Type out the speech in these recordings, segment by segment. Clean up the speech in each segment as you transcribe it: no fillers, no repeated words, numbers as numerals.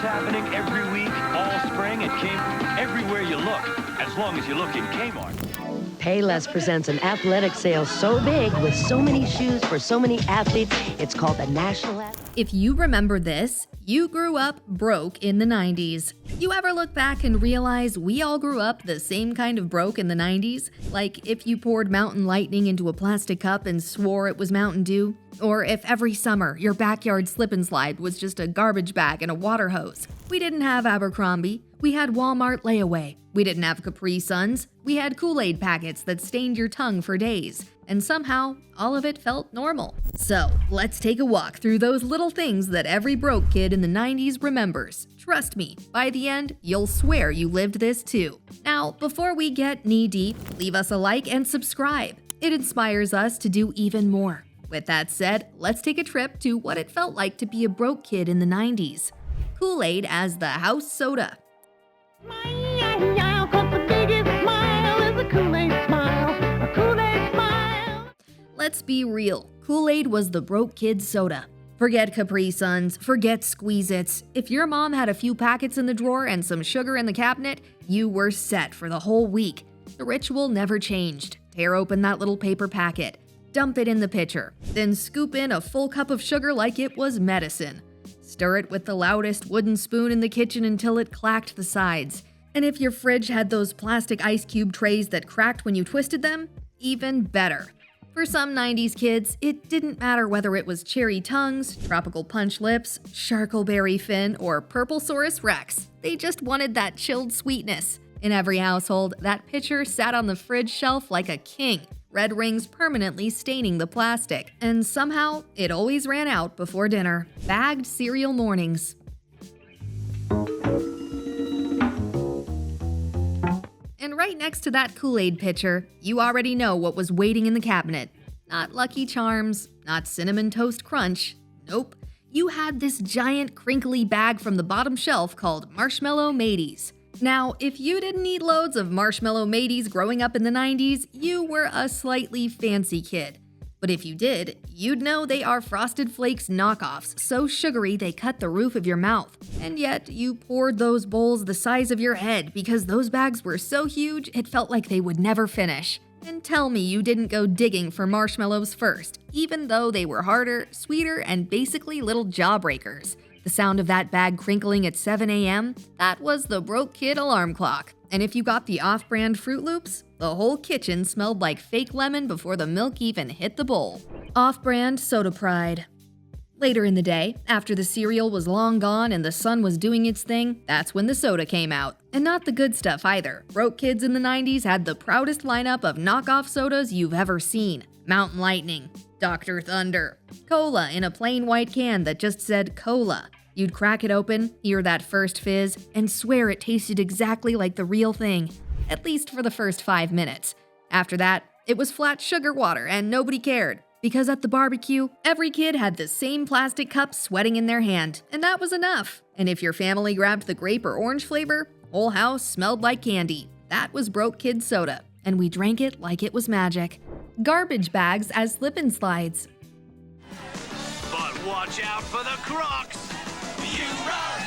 happening every week, all spring at Kmart. Everywhere you look, as long as you look in Kmart. Payless presents an athletic sale so big with so many shoes for so many athletes, it's called the National If you remember this, you grew up broke in the 90s. You ever look back and realize we all grew up the same kind of broke in the 90s? Like if you poured Mountain Lightning into a plastic cup and swore it was Mountain Dew? Or if every summer your backyard slip and slide was just a garbage bag and a water hose? We didn't have Abercrombie. We had Walmart layaway. We didn't have Capri Suns. We had Kool-Aid packets that stained your tongue for days. And somehow, all of it felt normal. So, let's take a walk through those little things that every broke kid in the 90s remembers. Trust me, by the end, you'll swear you lived this too. Now, before we get knee-deep, leave us a like and subscribe. It inspires us to do even more. With that said, let's take a trip to what it felt like to be a broke kid in the 90s. Kool-Aid as the house soda. Let's be real, Kool-Aid was the broke kid's soda. Forget Capri Suns, forget Squeeze-Its. If your mom had a few packets in the drawer and some sugar in the cabinet, you were set for the whole week. The ritual never changed. Tear open that little paper packet, dump it in the pitcher, then scoop in a full cup of sugar like it was medicine. Stir it with the loudest wooden spoon in the kitchen until it clacked the sides. And if your fridge had those plastic ice cube trays that cracked when you twisted them, even better. For some 90s kids, it didn't matter whether it was cherry tongues, tropical punch lips, charcoalberry fin, or purplesaurus rex. They just wanted that chilled sweetness. In every household, that pitcher sat on the fridge shelf like a king, red rings permanently staining the plastic. And somehow, it always ran out before dinner. Bagged cereal mornings. And right next to that Kool-Aid pitcher, you already know what was waiting in the cabinet. Not Lucky Charms, not Cinnamon Toast Crunch. Nope. You had this giant crinkly bag from the bottom shelf called Marshmallow Mateys. Now, if you didn't eat loads of Marshmallow Mateys growing up in the 90s, you were a slightly fancy kid. But if you did, you'd know they are Frosted Flakes knockoffs, so sugary they cut the roof of your mouth. And yet, you poured those bowls the size of your head because those bags were so huge it felt like they would never finish. And tell me you didn't go digging for marshmallows first, even though they were harder, sweeter, and basically little jawbreakers. The sound of that bag crinkling at 7 a.m., that was the broke kid alarm clock. And if you got the off-brand Fruit Loops, the whole kitchen smelled like fake lemon before the milk even hit the bowl. Off-brand soda pride. Later in the day, after the cereal was long gone and the sun was doing its thing, that's when the soda came out. And not the good stuff either. Broke kids in the 90s had the proudest lineup of knockoff sodas you've ever seen. Mountain Lightning, Dr. Thunder, Cola in a plain white can that just said Cola. You'd crack it open, hear that first fizz, and swear it tasted exactly like the real thing. At least for the first 5 minutes. After that, it was flat sugar water and nobody cared. Because at the barbecue, every kid had the same plastic cup sweating in their hand, and that was enough. And if your family grabbed the grape or orange flavor, whole house smelled like candy. That was broke kid soda, and we drank it like it was magic. Garbage bags as slip and slides. But watch out for the Crocs! You run,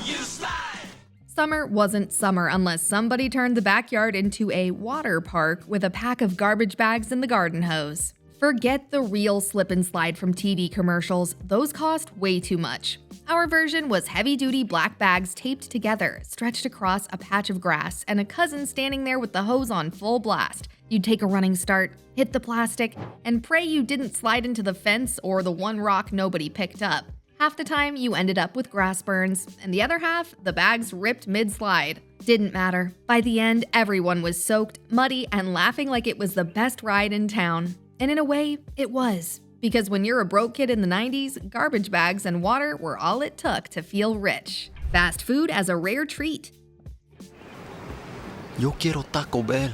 you slide! Summer wasn't summer unless somebody turned the backyard into a water park with a pack of garbage bags and the garden hose. Forget the real slip and slide from TV commercials, those cost way too much. Our version was heavy-duty black bags taped together, stretched across a patch of grass, and a cousin standing there with the hose on full blast. You'd take a running start, hit the plastic, and pray you didn't slide into the fence or the one rock nobody picked up. Half the time, you ended up with grass burns, and the other half, the bags ripped mid-slide. Didn't matter. By the end, everyone was soaked, muddy, and laughing like it was the best ride in town. And in a way, it was. Because when you're a broke kid in the 90s, garbage bags and water were all it took to feel rich. Fast food as a rare treat. Yo quiero Taco Bell.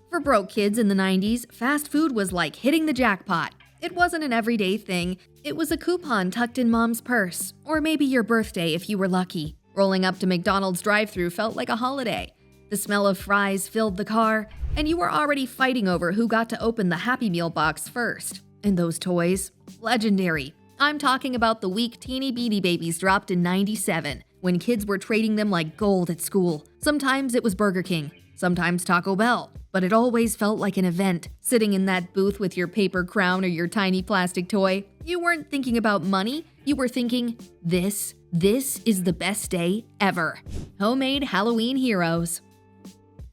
For broke kids in the 90s, fast food was like hitting the jackpot. It wasn't an everyday thing. It was a coupon tucked in mom's purse. Or maybe your birthday if you were lucky. Rolling up to McDonald's drive-thru felt like a holiday. The smell of fries filled the car, and you were already fighting over who got to open the Happy Meal box first. And those toys, legendary. I'm talking about the week teeny beanie babies dropped in '97, when kids were trading them like gold at school. Sometimes it was Burger King, sometimes Taco Bell, but it always felt like an event. Sitting in that booth with your paper crown or your tiny plastic toy, you weren't thinking about money, you were thinking, this is the best day ever. Homemade Halloween heroes.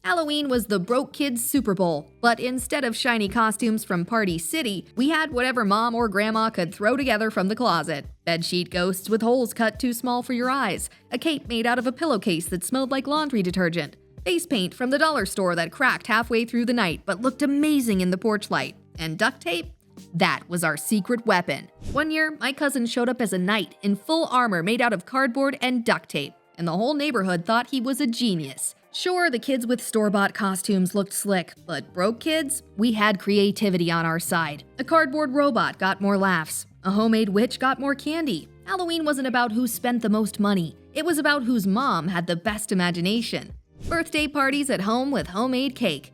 Halloween was the broke kids' Super Bowl, but instead of shiny costumes from Party City, we had whatever mom or grandma could throw together from the closet. Bedsheet ghosts with holes cut too small for your eyes, a cape made out of a pillowcase that smelled like laundry detergent, face paint from the dollar store that cracked halfway through the night but looked amazing in the porch light, and duct tape? That was our secret weapon. One year, my cousin showed up as a knight in full armor made out of cardboard and duct tape, and the whole neighborhood thought he was a genius. Sure, the kids with store-bought costumes looked slick, but broke kids? We had creativity on our side. A cardboard robot got more laughs. A homemade witch got more candy. Halloween wasn't about who spent the most money. It was about whose mom had the best imagination. Birthday parties at home with homemade cake.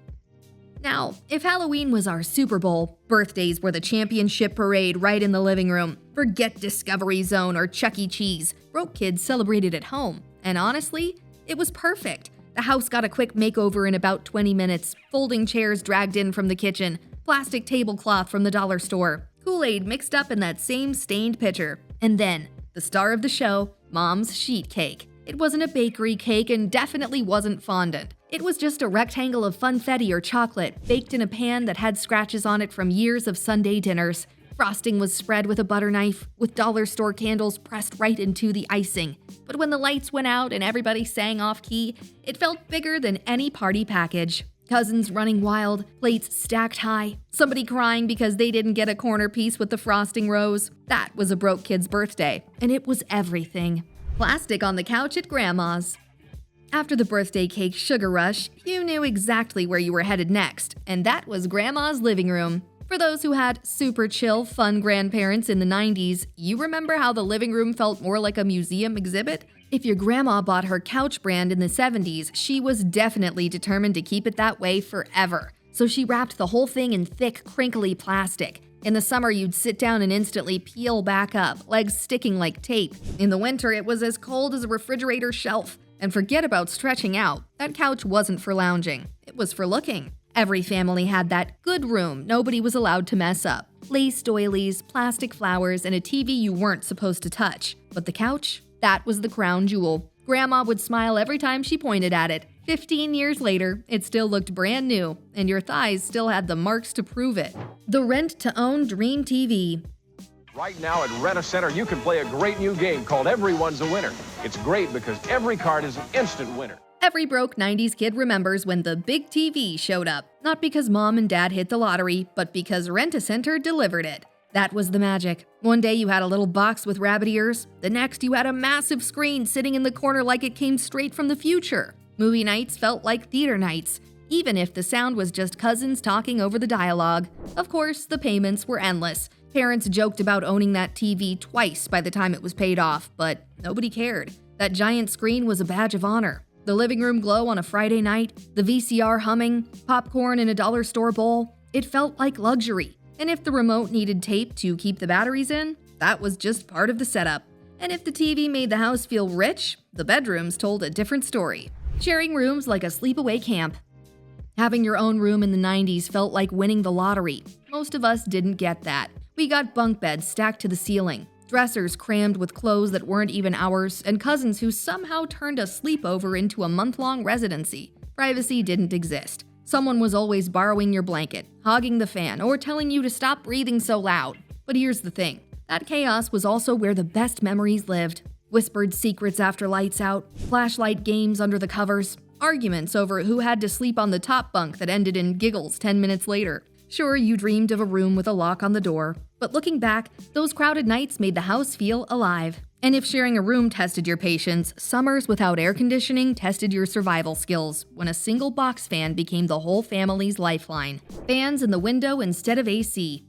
Now, if Halloween was our Super Bowl, birthdays were the championship parade right in the living room. Forget Discovery Zone or Chuck E. Cheese. Broke kids celebrated at home. And honestly, it was perfect. The house got a quick makeover in about 20 minutes, folding chairs dragged in from the kitchen, plastic tablecloth from the dollar store, Kool-Aid mixed up in that same stained pitcher. And then, the star of the show, Mom's sheet cake. It wasn't a bakery cake and definitely wasn't fondant. It was just a rectangle of funfetti or chocolate, baked in a pan that had scratches on it from years of Sunday dinners. Frosting was spread with a butter knife, with dollar store candles pressed right into the icing. But when the lights went out and everybody sang off-key, it felt bigger than any party package. Cousins running wild, plates stacked high, somebody crying because they didn't get a corner piece with the frosting rose. That was a broke kid's birthday, and it was everything. Plastic on the couch at Grandma's. After the birthday cake sugar rush, you knew exactly where you were headed next, and that was Grandma's living room. For those who had super chill, fun grandparents in the 90s, you remember how the living room felt more like a museum exhibit? If your grandma bought her couch brand in the 70s, she was definitely determined to keep it that way forever. So she wrapped the whole thing in thick, crinkly plastic. In the summer, you'd sit down and instantly peel back up, legs sticking like tape. In the winter, it was as cold as a refrigerator shelf. And forget about stretching out. That couch wasn't for lounging. It was for looking. Every family had that good room nobody was allowed to mess up. Lace doilies, plastic flowers, and a TV you weren't supposed to touch. But the couch? That was the crown jewel. Grandma would smile every time she pointed at it. 15 years later, it still looked brand new, and your thighs still had the marks to prove it. The rent-to-own Dream TV. Right now at Rent-A-Center, you can play a great new game called Everyone's a Winner. It's great because every card is an instant winner. Every broke 90s kid remembers when the big TV showed up. Not because mom and dad hit the lottery, but because Rent-A-Center delivered it. That was the magic. One day you had a little box with rabbit ears. The next you had a massive screen sitting in the corner like it came straight from the future. Movie nights felt like theater nights, even if the sound was just cousins talking over the dialogue. Of course, the payments were endless. Parents joked about owning that TV twice by the time it was paid off, but nobody cared. That giant screen was a badge of honor. The living room glow on a Friday night, the VCR humming, popcorn in a dollar store bowl, it felt like luxury. And if the remote needed tape to keep the batteries in, that was just part of the setup. And if the TV made the house feel rich, the bedrooms told a different story. Sharing rooms like a sleepaway camp. Having your own room in the 90s felt like winning the lottery. Most of us didn't get that. We got bunk beds stacked to the ceiling, dressers crammed with clothes that weren't even ours, and cousins who somehow turned a sleepover into a month-long residency. Privacy didn't exist. Someone was always borrowing your blanket, hogging the fan, or telling you to stop breathing so loud. But here's the thing. That chaos was also where the best memories lived. Whispered secrets after lights out, flashlight games under the covers, arguments over who had to sleep on the top bunk that ended in giggles 10 minutes later. Sure, you dreamed of a room with a lock on the door, but looking back, those crowded nights made the house feel alive. And if sharing a room tested your patience, summers without air conditioning tested your survival skills when a single box fan became the whole family's lifeline. Fans in the window instead of AC.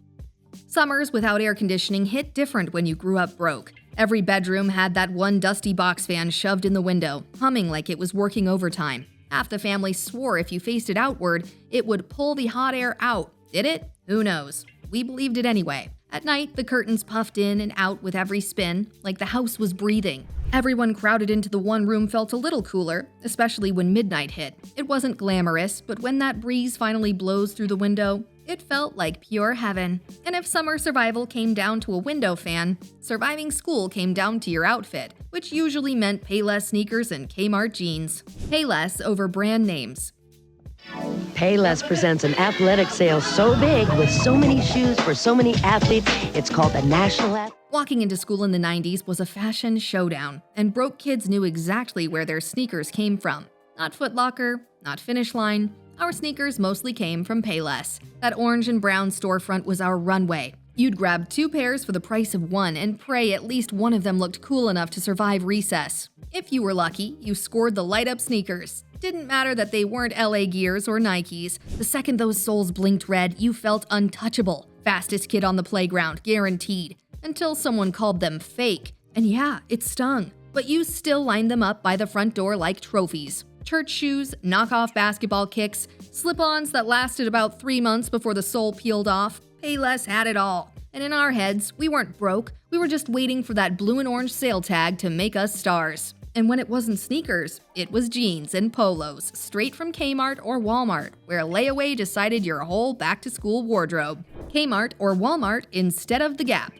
Summers without air conditioning hit different when you grew up broke. Every bedroom had that one dusty box fan shoved in the window, humming like it was working overtime. Half the family swore if you faced it outward, it would pull the hot air out. Did it? Who knows? We believed it anyway. At night, the curtains puffed in and out with every spin, like the house was breathing. Everyone crowded into the one room felt a little cooler, especially when midnight hit. It wasn't glamorous, but when that breeze finally blows through the window, it felt like pure heaven. And if summer survival came down to a window fan, surviving school came down to your outfit, which usually meant Payless sneakers and Kmart jeans. Payless over brand names. Payless presents an athletic sale so big with so many shoes for so many athletes, it's called the National Athletic. Walking into school in the 90s was a fashion showdown, and broke kids knew exactly where their sneakers came from. Not Foot Locker, not Finish Line. Our sneakers mostly came from Payless. That orange and brown storefront was our runway. You'd grab 2 pairs for the price of 1 and pray at least one of them looked cool enough to survive recess. If you were lucky, you scored the light-up sneakers. Didn't matter that they weren't LA Gears or Nikes. The second those soles blinked red, you felt untouchable. Fastest kid on the playground, guaranteed. Until someone called them fake. And yeah, it stung. But you still lined them up by the front door like trophies. Church shoes, knockoff basketball kicks, slip-ons that lasted about 3 months before the sole peeled off. Payless had it all. And in our heads, we weren't broke. We were just waiting for that blue and orange sale tag to make us stars. And when it wasn't sneakers, it was jeans and polos, straight from Kmart or Walmart, where layaway decided your whole back-to-school wardrobe. Kmart or Walmart instead of the Gap.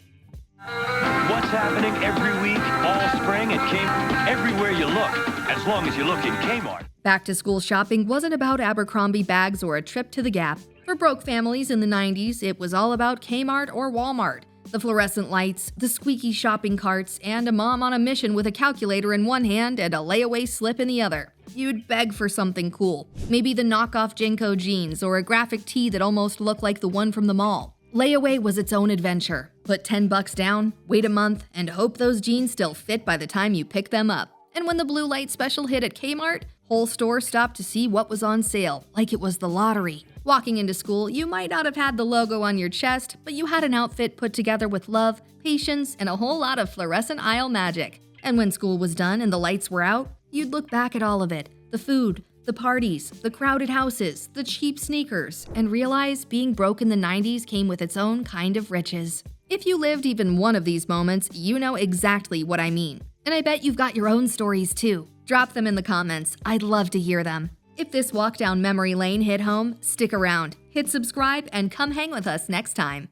What's happening every week, all spring, at Kmart? Everywhere you look, as long as you look in Kmart. Back-to-school shopping wasn't about Abercrombie bags or a trip to the Gap. For broke families in the 90s, it was all about Kmart or Walmart. The fluorescent lights, the squeaky shopping carts, and a mom on a mission with a calculator in one hand and a layaway slip in the other. You'd beg for something cool. Maybe the knockoff Jenko jeans or a graphic tee that almost looked like the one from the mall. Layaway was its own adventure. Put $10 down, wait a month, and hope those jeans still fit by the time you pick them up. And when the blue light special hit at Kmart, whole store stopped to see what was on sale, like it was the lottery. Walking into school, you might not have had the logo on your chest, but you had an outfit put together with love, patience, and a whole lot of fluorescent aisle magic. And when school was done and the lights were out, you'd look back at all of it, the food, the parties, the crowded houses, the cheap sneakers, and realize being broke in the 90s came with its own kind of riches. If you lived even one of these moments, you know exactly what I mean. And I bet you've got your own stories too. Drop them in the comments. I'd love to hear them. If this walk down memory lane hit home, stick around, hit subscribe, and come hang with us next time.